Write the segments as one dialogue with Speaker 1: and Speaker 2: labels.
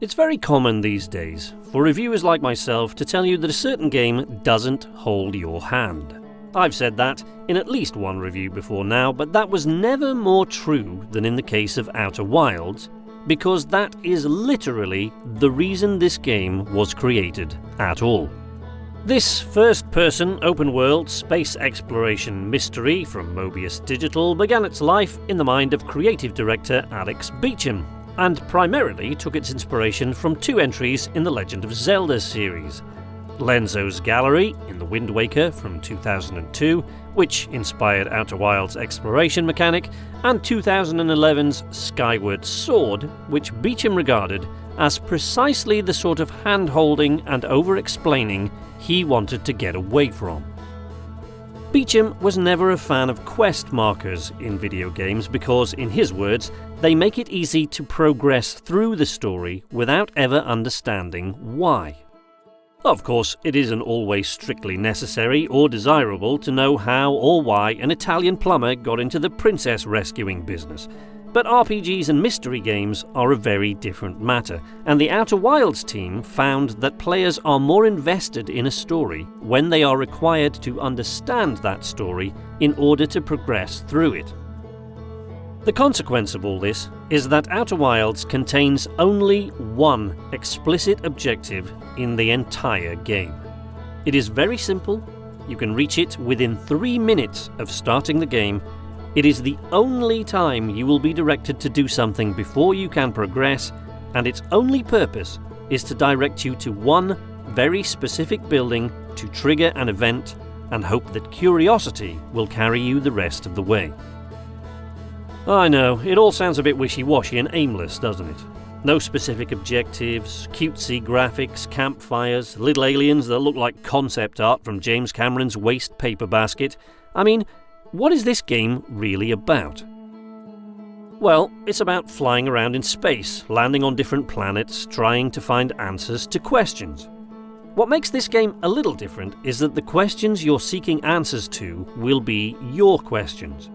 Speaker 1: It's very common these days for reviewers like myself to tell you that a certain game doesn't hold your hand. I've said that in at least one review before now, but that was never more true than in the case of Outer Wilds, because that is literally the reason this game was created at all. This first-person open-world space exploration mystery from Mobius Digital began its life in the mind of creative director Alex Beecham, and primarily took its inspiration from two entries in the Legend of Zelda series. Lenzo's Gallery in The Wind Waker from 2002, which inspired Outer Wilds' exploration mechanic, and 2011's Skyward Sword, which Beecham regarded as precisely the sort of hand-holding and over-explaining he wanted to get away from. Beecham was never a fan of quest markers in video games because, in his words, they make it easy to progress through the story without ever understanding why. Of course, it isn't always strictly necessary or desirable to know how or why an Italian plumber got into the princess rescuing business. But RPGs and mystery games are a very different matter, and the Outer Wilds team found that players are more invested in a story when they are required to understand that story in order to progress through it. The consequence of all this is that Outer Wilds contains only one explicit objective in the entire game. It is very simple, you can reach it within 3 minutes of starting the game. It is the only time you will be directed to do something before you can progress, and its only purpose is to direct you to one very specific building to trigger an event and hope that curiosity will carry you the rest of the way. I know, it all sounds a bit wishy-washy and aimless, doesn't it? No specific objectives, cutesy graphics, campfires, little aliens that look like concept art from James Cameron's waste paper basket. I mean, what is this game really about? Well, it's about flying around in space, landing on different planets, trying to find answers to questions. What makes this game a little different is that the questions you're seeking answers to will be your questions.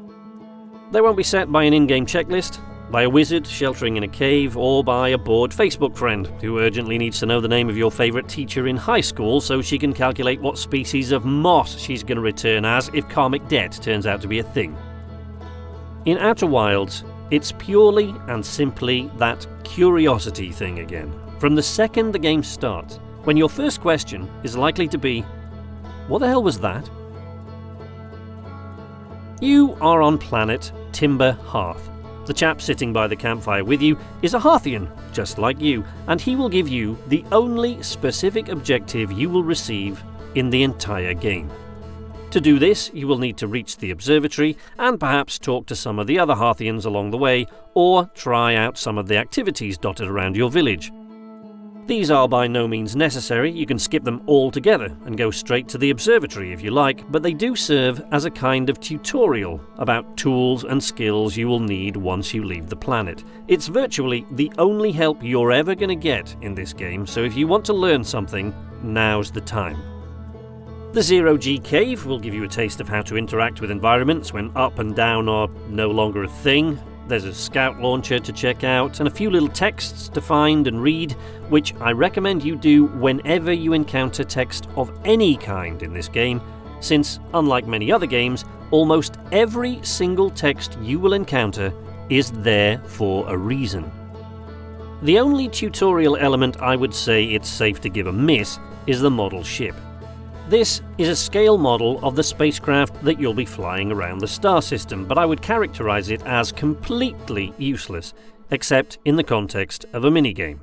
Speaker 1: They won't be set by an in-game checklist, by a wizard sheltering in a cave, or by a bored Facebook friend who urgently needs to know the name of your favourite teacher in high school so she can calculate what species of moss she's going to return as if karmic debt turns out to be a thing. In Outer Wilds, it's purely and simply that curiosity thing again. From the second the game starts, when your first question is likely to be, "What the hell was that?" You are on planet Timber Hearth. The chap sitting by the campfire with you is a Hearthian, just like you, and he will give you the only specific objective you will receive in the entire game. To do this, you will need to reach the observatory and perhaps talk to some of the other Hearthians along the way, or try out some of the activities dotted around your village. These are by no means necessary, you can skip them altogether and go straight to the observatory if you like, but they do serve as a kind of tutorial about tools and skills you will need once you leave the planet. It's virtually the only help you're ever going to get in this game, so if you want to learn something, now's the time. The Zero-G Cave will give you a taste of how to interact with environments when up and down are no longer a thing. There's a scout launcher to check out, and a few little texts to find and read, which I recommend you do whenever you encounter text of any kind in this game, since, unlike many other games, almost every single text you will encounter is there for a reason. The only tutorial element I would say it's safe to give a miss is the model ship. This is a scale model of the spacecraft that you'll be flying around the star system, but I would characterize it as completely useless, except in the context of a minigame.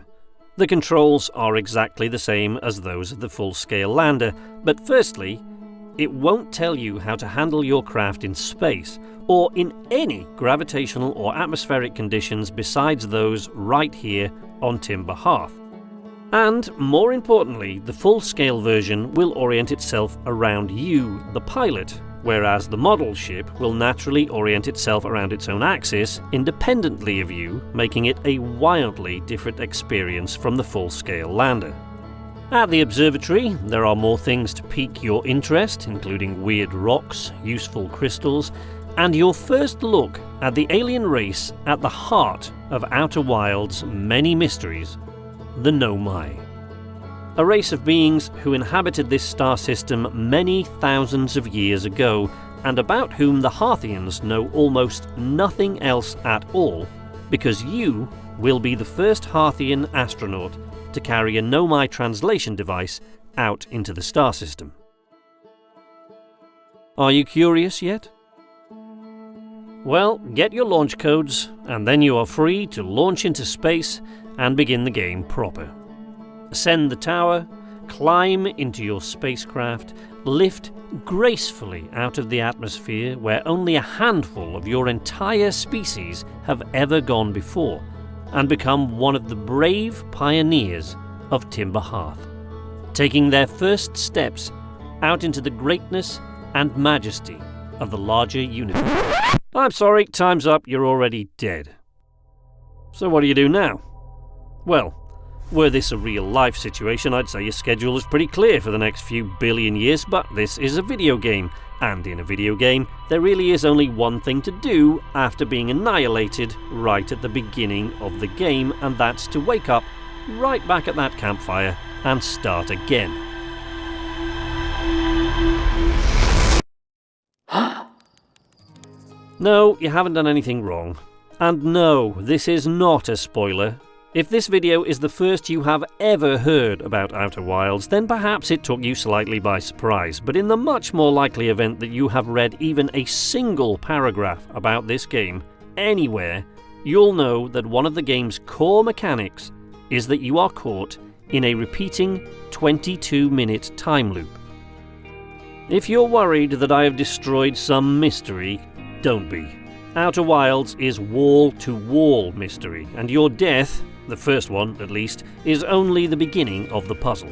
Speaker 1: The controls are exactly the same as those of the full-scale lander, but firstly, it won't tell you how to handle your craft in space, or in any gravitational or atmospheric conditions besides those right here on Timber Hearth. And, more importantly, the full-scale version will orient itself around you, the pilot, whereas the model ship will naturally orient itself around its own axis, independently of you, making it a wildly different experience from the full-scale lander. At the observatory, there are more things to pique your interest, including weird rocks, useful crystals, and your first look at the alien race at the heart of Outer Wilds' many mysteries. the Nomai. A race of beings who inhabited this star system many thousands of years ago, and about whom the Harthians know almost nothing else at all, because you will be the first Harthian astronaut to carry a Nomai translation device out into the star system. Are you curious yet? Well, get your launch codes, and then you are free to launch into space and begin the game proper. Ascend the tower, climb into your spacecraft, lift gracefully out of the atmosphere where only a handful of your entire species have ever gone before, and become one of the brave pioneers of Timber Hearth, taking their first steps out into the greatness and majesty of the larger universe. I'm sorry, time's up, you're already dead. So what do you do now? Well, were this a real-life situation, I'd say your schedule is pretty clear for the next few billion years, but this is a video game, and in a video game, there really is only one thing to do after being annihilated right at the beginning of the game, and that's to wake up right back at that campfire and start again. No, you haven't done anything wrong. And no, this is not a spoiler. If this video is the first you have ever heard about Outer Wilds, then perhaps it took you slightly by surprise, but in the much more likely event that you have read even a single paragraph about this game anywhere, you'll know that one of the game's core mechanics is that you are caught in a repeating 22-minute time loop. If you're worried that I have destroyed some mystery, don't be. Outer Wilds is wall-to-wall mystery, and your death, the first one at least, is only the beginning of the puzzle.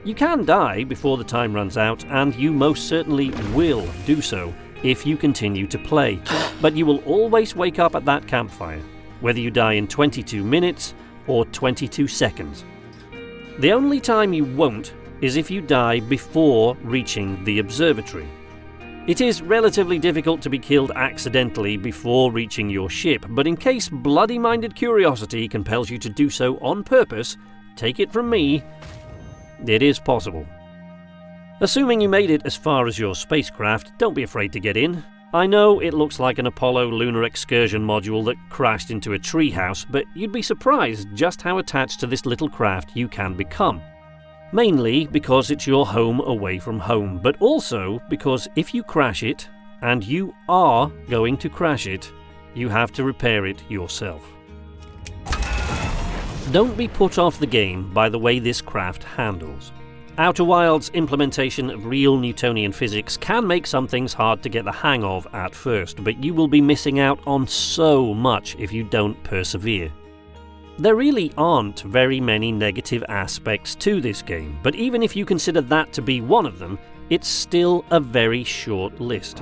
Speaker 1: You can die before the time runs out, and you most certainly will do so if you continue to play, but you will always wake up at that campfire, whether you die in 22 minutes or 22 seconds. The only time you won't is if you die before reaching the observatory. It is relatively difficult to be killed accidentally before reaching your ship, but in case bloody-minded curiosity compels you to do so on purpose, take it from me, it is possible. Assuming you made it as far as your spacecraft, don't be afraid to get in. I know it looks like an Apollo lunar excursion module that crashed into a treehouse, but you'd be surprised just how attached to this little craft you can become. Mainly because it's your home away from home, but also because if you crash it, and you are going to crash it, you have to repair it yourself. Don't be put off the game by the way this craft handles. Outer Wilds' implementation of real Newtonian physics can make some things hard to get the hang of at first, but you will be missing out on so much if you don't persevere. There really aren't very many negative aspects to this game, but even if you consider that to be one of them, it's still a very short list.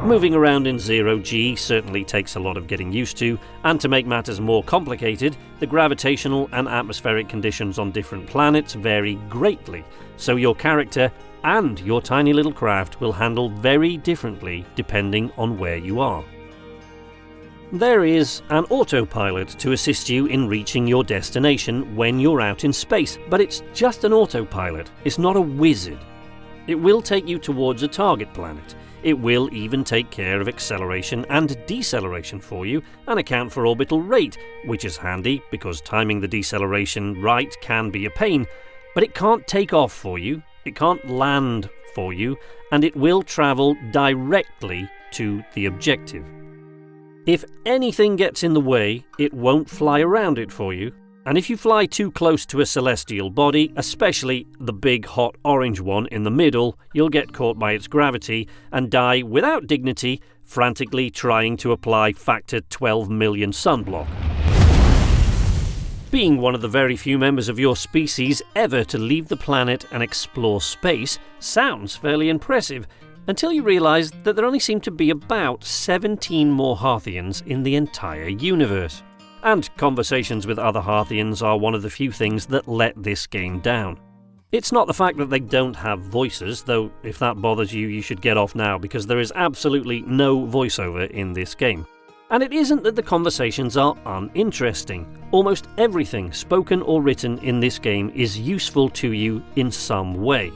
Speaker 1: Moving around in zero-G certainly takes a lot of getting used to, and to make matters more complicated, the gravitational and atmospheric conditions on different planets vary greatly, so your character and your tiny little craft will handle very differently depending on where you are. There is an autopilot to assist you in reaching your destination when you're out in space, but it's just an autopilot, it's not a wizard. It will take you towards a target planet. It will even take care of acceleration and deceleration for you and account for orbital rate, which is handy because timing the deceleration right can be a pain, but it can't take off for you, it can't land for you, and it will travel directly to the objective. If anything gets in the way, it won't fly around it for you, and if you fly too close to a celestial body, especially the big hot orange one in the middle, you'll get caught by its gravity and die without dignity, frantically trying to apply factor 12 million sunblock. Being one of the very few members of your species ever to leave the planet and explore space sounds fairly impressive, until you realise that there only seem to be about 17 more Harthians in the entire universe. And conversations with other Harthians are one of the few things that let this game down. It's not the fact that they don't have voices, though if that bothers you, you should get off now because there is absolutely no voiceover in this game. And it isn't that the conversations are uninteresting. Almost everything spoken or written in this game is useful to you in some way.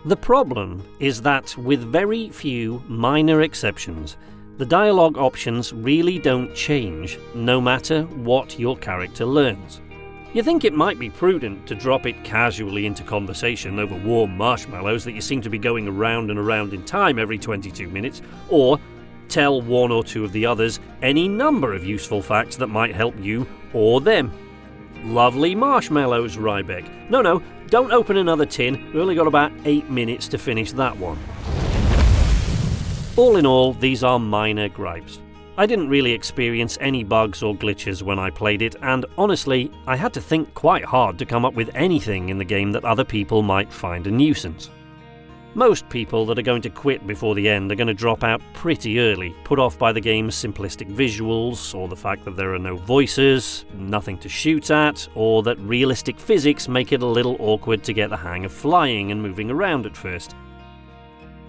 Speaker 1: The problem is that, with very few minor exceptions, the dialogue options really don't change no matter what your character learns. You think it might be prudent to drop it casually into conversation over warm marshmallows that you seem to be going around and around in time every 22 minutes, or tell one or two of the others any number of useful facts that might help you or them. Lovely marshmallows, Rybeck. No, don't open another tin. We've only got about 8 minutes to finish that one. All in all, these are minor gripes. I didn't really experience any bugs or glitches when I played it, and honestly, I had to think quite hard to come up with anything in the game that other people might find a nuisance. Most people that are going to quit before the end are going to drop out pretty early, put off by the game's simplistic visuals, or the fact that there are no voices, nothing to shoot at, or that realistic physics make it a little awkward to get the hang of flying and moving around at first.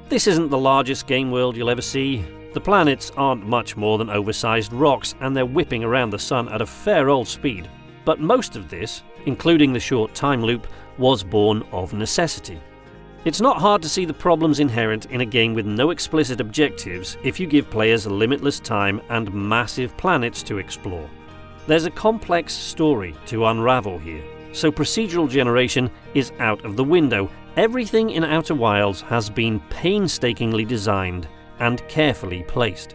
Speaker 1: This isn't the largest game world you'll ever see. The planets aren't much more than oversized rocks, and they're whipping around the sun at a fair old speed. But most of this, including the short time loop, was born of necessity. It's not hard to see the problems inherent in a game with no explicit objectives if you give players limitless time and massive planets to explore. There's a complex story to unravel here, so procedural generation is out of the window. Everything in Outer Wilds has been painstakingly designed and carefully placed.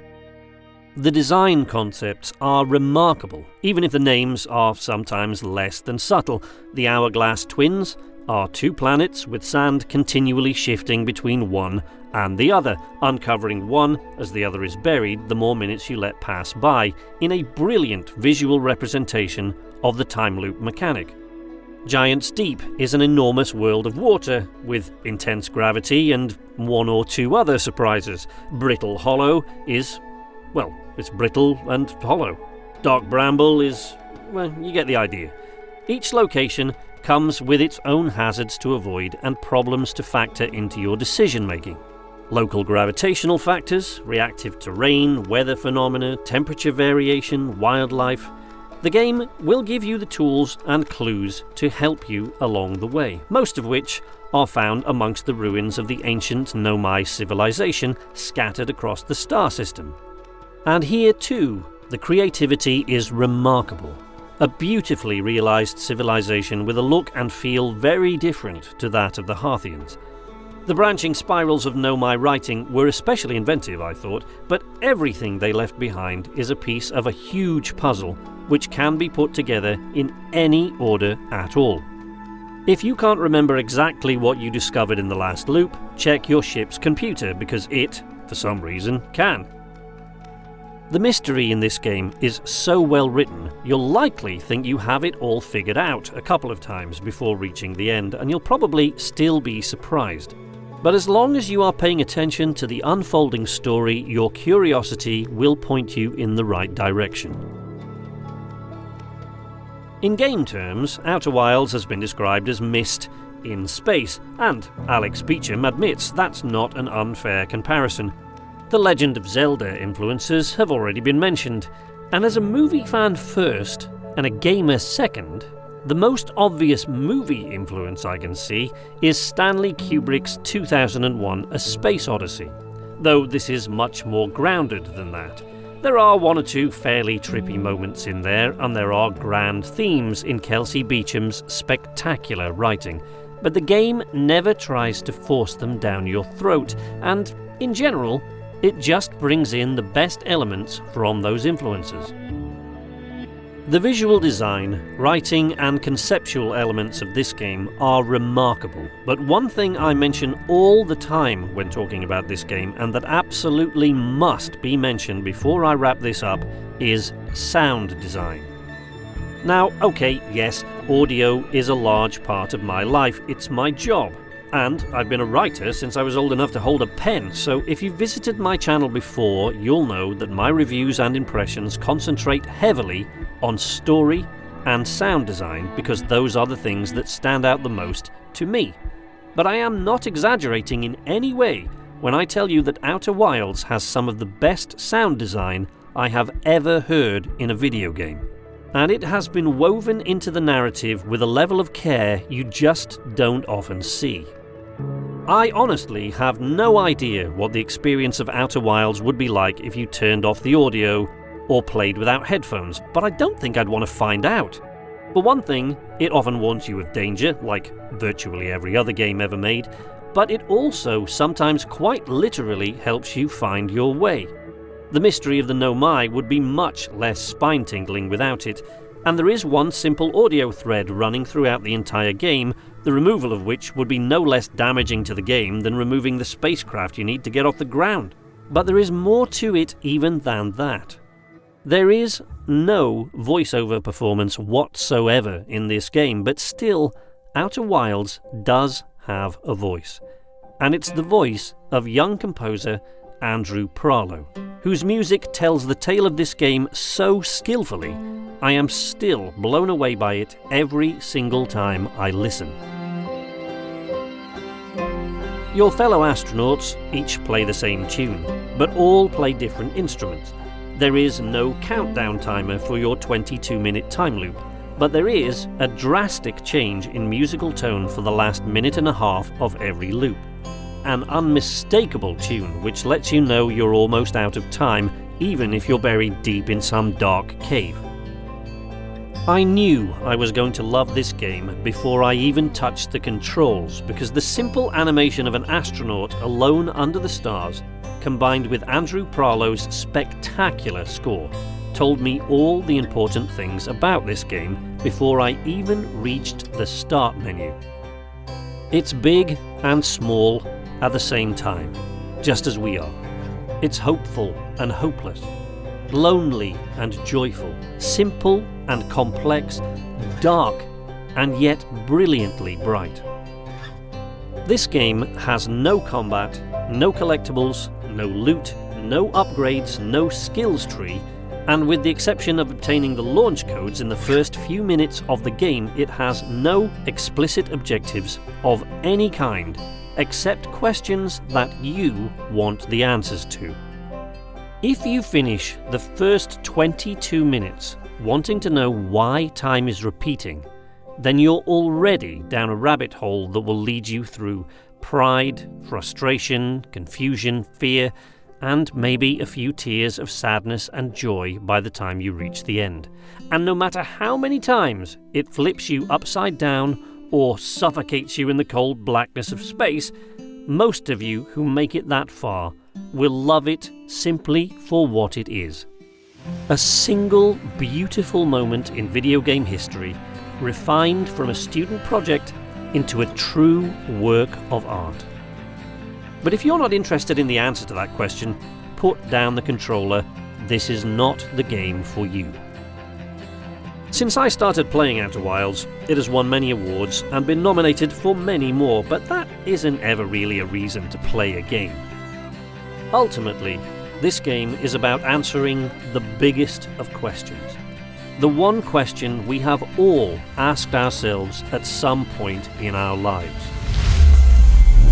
Speaker 1: The design concepts are remarkable, even if the names are sometimes less than subtle. The Hourglass Twins are two planets with sand continually shifting between one and the other, uncovering one as the other is buried the more minutes you let pass by, in a brilliant visual representation of the time loop mechanic. Giant's Deep is an enormous world of water, with intense gravity and one or two other surprises. Brittle Hollow is, well, it's brittle and hollow. Dark Bramble is, well, you get the idea. Each location comes with its own hazards to avoid and problems to factor into your decision-making. Local gravitational factors, reactive terrain, weather phenomena, temperature variation, wildlife. The game will give you the tools and clues to help you along the way, most of which are found amongst the ruins of the ancient Nomai civilization scattered across the star system. And here too, the creativity is remarkable. A beautifully realised civilization with a look and feel very different to that of the Harthians. The branching spirals of Nomai writing were especially inventive, I thought, but everything they left behind is a piece of a huge puzzle which can be put together in any order at all. If you can't remember exactly what you discovered in the last loop, check your ship's computer, because it, for some reason, can. The mystery in this game is so well written, you'll likely think you have it all figured out a couple of times before reaching the end, and you'll probably still be surprised. But as long as you are paying attention to the unfolding story, your curiosity will point you in the right direction. In game terms, Outer Wilds has been described as Myst in space, and Alex Beecham admits that's not an unfair comparison. The Legend of Zelda influences have already been mentioned, and as a movie fan first and a gamer second, the most obvious movie influence I can see is Stanley Kubrick's 2001 A Space Odyssey, though this is much more grounded than that. There are one or two fairly trippy moments in there, and there are grand themes in Kelsey Beecham's spectacular writing, but the game never tries to force them down your throat, and, in general, it just brings in the best elements from those influences. The visual design, writing and conceptual elements of this game are remarkable, but one thing I mention all the time when talking about this game, and that absolutely must be mentioned before I wrap this up, is sound design. Now, okay, yes, audio is a large part of my life, it's my job. And I've been a writer since I was old enough to hold a pen, so if you've visited my channel before, you'll know that my reviews and impressions concentrate heavily on story and sound design, because those are the things that stand out the most to me. But I am not exaggerating in any way when I tell you that Outer Wilds has some of the best sound design I have ever heard in a video game. And it has been woven into the narrative with a level of care you just don't often see. I honestly have no idea what the experience of Outer Wilds would be like if you turned off the audio or played without headphones, but I don't think I'd want to find out. For one thing, it often warns you of danger, like virtually every other game ever made, but it also sometimes quite literally helps you find your way. The mystery of the Nomai would be much less spine-tingling without it, and there is one simple audio thread running throughout the entire game, the removal of which would be no less damaging to the game than removing the spacecraft you need to get off the ground. But there is more to it even than that. There is no voiceover performance whatsoever in this game, but still, Outer Wilds does have a voice. And it's the voice of young composer Andrew Pralo, whose music tells the tale of this game so skillfully, I am still blown away by it every single time I listen. Your fellow astronauts each play the same tune, but all play different instruments. There is no countdown timer for your 22-minute time loop, but there is a drastic change in musical tone for the last minute and a half of every loop. An unmistakable tune which lets you know you're almost out of time, even if you're buried deep in some dark cave. I knew I was going to love this game before I even touched the controls, because the simple animation of an astronaut alone under the stars, combined with Andrew Pralo's spectacular score, told me all the important things about this game before I even reached the start menu. It's big and small at the same time, just as we are. It's hopeful and hopeless, lonely and joyful, simple and complex, dark and yet brilliantly bright. This game has no combat, no collectibles, no loot, no upgrades, no skills tree, and with the exception of obtaining the launch codes in the first few minutes of the game, it has no explicit objectives of any kind, except questions that you want the answers to. If you finish the first 22 minutes wanting to know why time is repeating, then you're already down a rabbit hole that will lead you through pride, frustration, confusion, fear, and maybe a few tears of sadness and joy by the time you reach the end. And no matter how many times it flips you upside down or suffocates you in the cold blackness of space, most of you who make it that far will love it simply for what it is. A single beautiful moment in video game history, refined from a student project into a true work of art. But if you're not interested in the answer to that question, put down the controller. This is not the game for you. Since I started playing Outer Wilds, it has won many awards and been nominated for many more, but that isn't ever really a reason to play a game. Ultimately, this game is about answering the biggest of questions. The one question we have all asked ourselves at some point in our lives.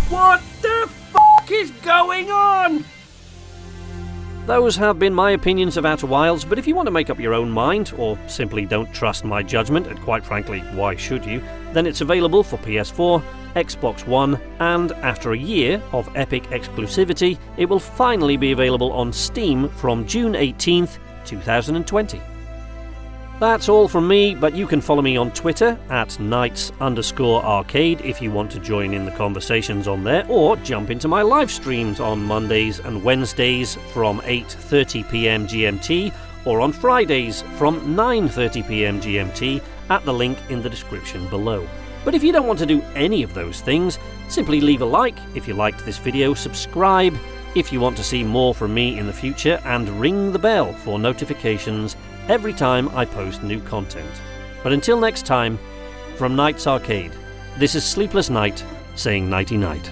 Speaker 1: What the f*** is going on? Those have been my opinions of Outer Wilds, but if you want to make up your own mind, or simply don't trust my judgment, and quite frankly, why should you, then it's available for PS4, Xbox One, and after a year of Epic exclusivity, it will finally be available on Steam from June 18th, 2020. That's all from me, but you can follow me on Twitter at Knights_Arcade if you want to join in the conversations on there, or jump into my live streams on Mondays and Wednesdays from 8:30 p.m. GMT, or on Fridays from 9:30 p.m. GMT at the link in the description below. But if you don't want to do any of those things, simply leave a like if you liked this video, subscribe if you want to see more from me in the future, and ring the bell for notifications every time I post new content. But until next time, from Knights Arcade, this is Sleepless Knight saying nighty night.